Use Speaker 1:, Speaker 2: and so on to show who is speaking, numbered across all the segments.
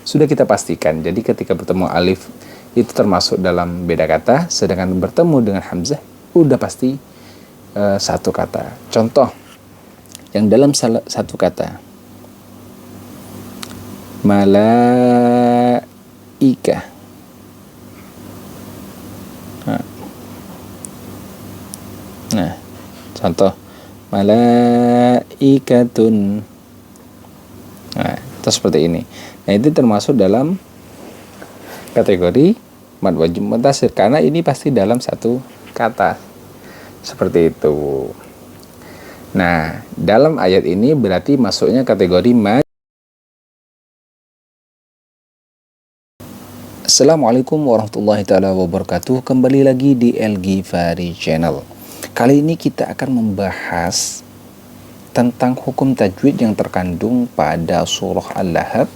Speaker 1: sudah kita pastikan. Jadi ketika bertemu alif itu termasuk dalam beda kata, sedangkan bertemu dengan hamzah udah pasti satu kata. Contoh yang dalam satu kata, malaika. Nah, contoh malaikatun. Nah, itu seperti ini. Nah, itu termasuk dalam kategori mad wajib muttasil karena ini pasti dalam satu kata. Seperti itu. Nah, dalam ayat ini berarti masuknya kategori mad. Assalamualaikum warahmatullahi taala wabarakatuh. Kembali lagi di El Ghifari Channel. Kali ini kita akan membahas tentang hukum tajwid yang terkandung pada surah Al-Lahab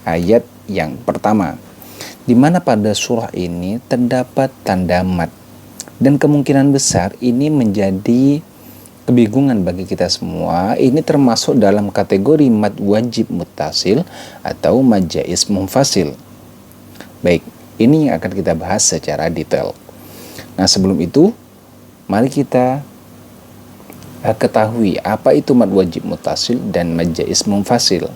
Speaker 1: ayat yang pertama, di mana pada surah ini terdapat tanda mad, dan kemungkinan besar ini menjadi kebingungan bagi kita semua. Ini termasuk dalam kategori mad wajib muttasil atau mad jaiz munfasil. Baik, ini yang akan kita bahas secara detail. Nah, sebelum itu mari kita ketahui apa itu mad wajib muttasil dan mad jaiz munfasil.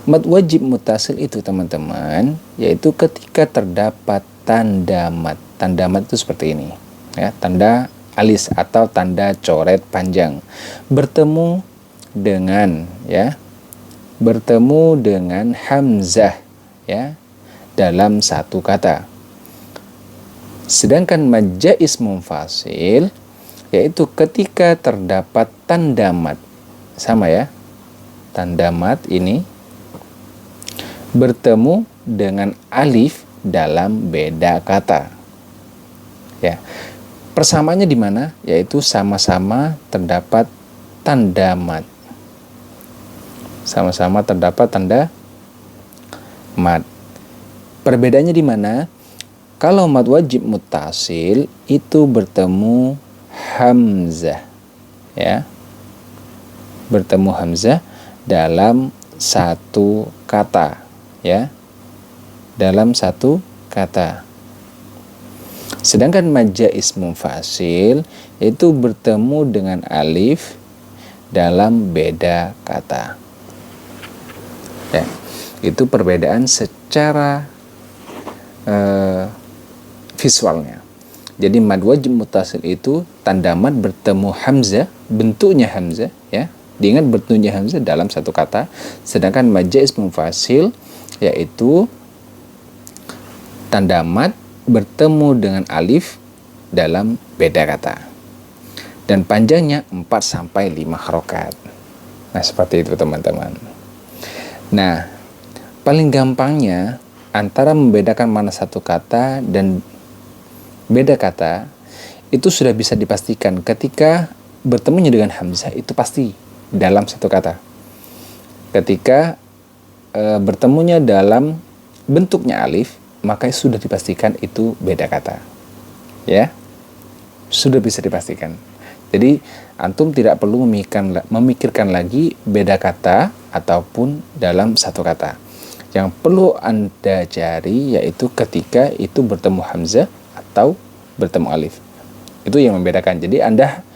Speaker 1: Mad wajib muttasil itu teman-teman, yaitu ketika terdapat tanda mad. Tanda mad itu seperti ini, ya, tanda alis atau tanda coret panjang bertemu dengan hamzah, ya, dalam satu kata. Sedangkan mad jaiz munfasil yaitu ketika terdapat tanda mad, sama ya, tanda mad ini bertemu dengan alif dalam beda kata. Ya. Persamaannya di mana? Yaitu sama-sama terdapat tanda mad. Sama-sama terdapat tanda mad. Perbedaannya di mana? Kalau mad wajib muttasil itu bertemu hamzah, ya, bertemu hamzah dalam satu kata, ya, dalam satu kata. Sedangkan mad jaiz munfasil itu bertemu dengan alif dalam beda kata. Ya, itu perbedaan secara visualnya. Jadi mad wajib muttasil itu tanda mad bertemu hamzah, bentuknya hamzah, ya. Diingat bentuknya hamzah dalam satu kata. Sedangkan mad jaiz munfasil yaitu tanda mad bertemu dengan alif dalam beda kata. Dan panjangnya 4 sampai 5 harokat. Nah, seperti itu teman-teman. Nah, paling gampangnya antara membedakan mana satu kata dan beda kata itu sudah bisa dipastikan ketika bertemunya dengan hamzah itu pasti dalam satu kata. Ketika bertemunya dalam bentuknya alif, maka sudah dipastikan itu beda kata. Ya, sudah bisa dipastikan. Jadi antum tidak perlu memikirkan lagi beda kata ataupun dalam satu kata. Yang perlu Anda cari yaitu ketika itu bertemu hamzah atau bertemu alif. Itu yang membedakan. Jadi Anda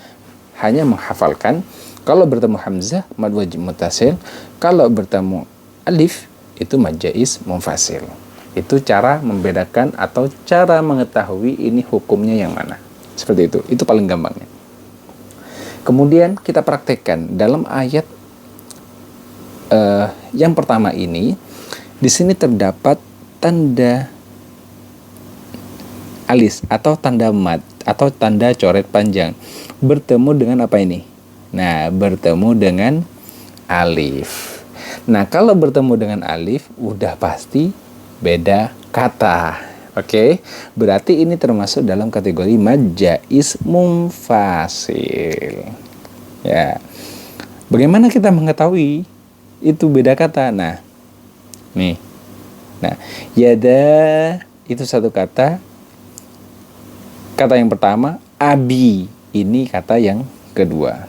Speaker 1: hanya menghafalkan kalau bertemu hamzah mad wajib muttasil, kalau bertemu alif itu mad jaiz munfasil. Itu cara membedakan atau cara mengetahui ini hukumnya yang mana. Seperti itu. Itu paling gampangnya. Kemudian kita praktekkan dalam ayat yang pertama ini. Di sini terdapat tanda alis atau tanda mad atau tanda coret panjang bertemu dengan apa ini? Nah, bertemu dengan alif. Nah, kalau bertemu dengan alif udah pasti beda kata. Oke, berarti ini termasuk dalam kategori mad jaiz munfasil. Ya. Bagaimana kita mengetahui itu beda kata? Nah, nih. Nah, yada itu satu kata. Kata yang pertama, abi ini kata yang kedua.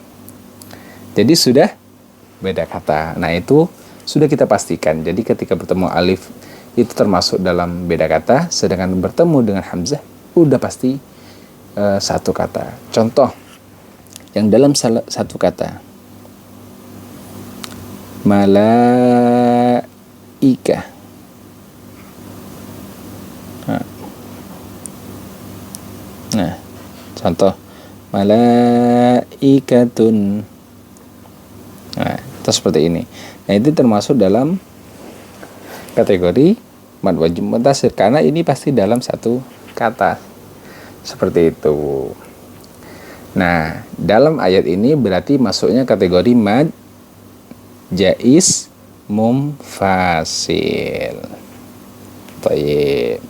Speaker 1: Jadi sudah beda kata. Nah, itu sudah kita pastikan. Jadi ketika bertemu alif itu termasuk dalam beda kata, sedangkan bertemu dengan hamzah udah pasti satu kata. Contoh yang dalam satu kata, malaika. Nah, contoh malaikatun. Nah, itu seperti ini. Nah, itu termasuk dalam kategori mad wajib muttasil karena ini pasti dalam satu kata. Seperti itu. Nah, dalam ayat ini berarti masuknya kategori mad jaiz munfasil. Baik.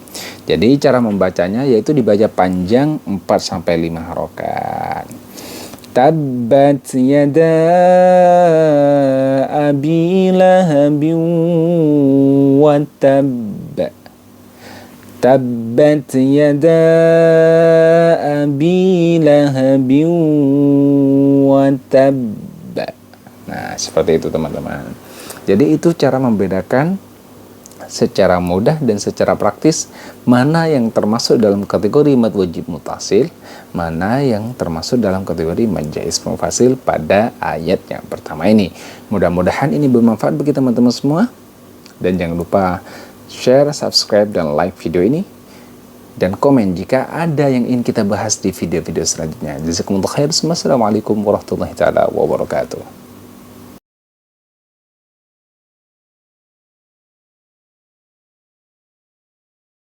Speaker 1: Jadi cara membacanya yaitu dibaca panjang 4-5 harokat. Tabbat yada abi lahabin wa tabba. Tabbat yada abi lahabin wa tabba. Nah, seperti itu teman-teman. Jadi itu cara membedakan secara mudah dan secara praktis mana yang termasuk dalam kategori mad wajib muttasil, mana yang termasuk dalam kategori mad jaiz munfasil pada ayat yang pertama ini. Mudah-mudahan ini bermanfaat bagi teman-teman semua, dan jangan lupa share, subscribe, dan like video ini, dan komen jika ada yang ingin kita bahas di video-video selanjutnya. Jazakumullah khair. Wassalamualaikum warahmatullahi wabarakatuh.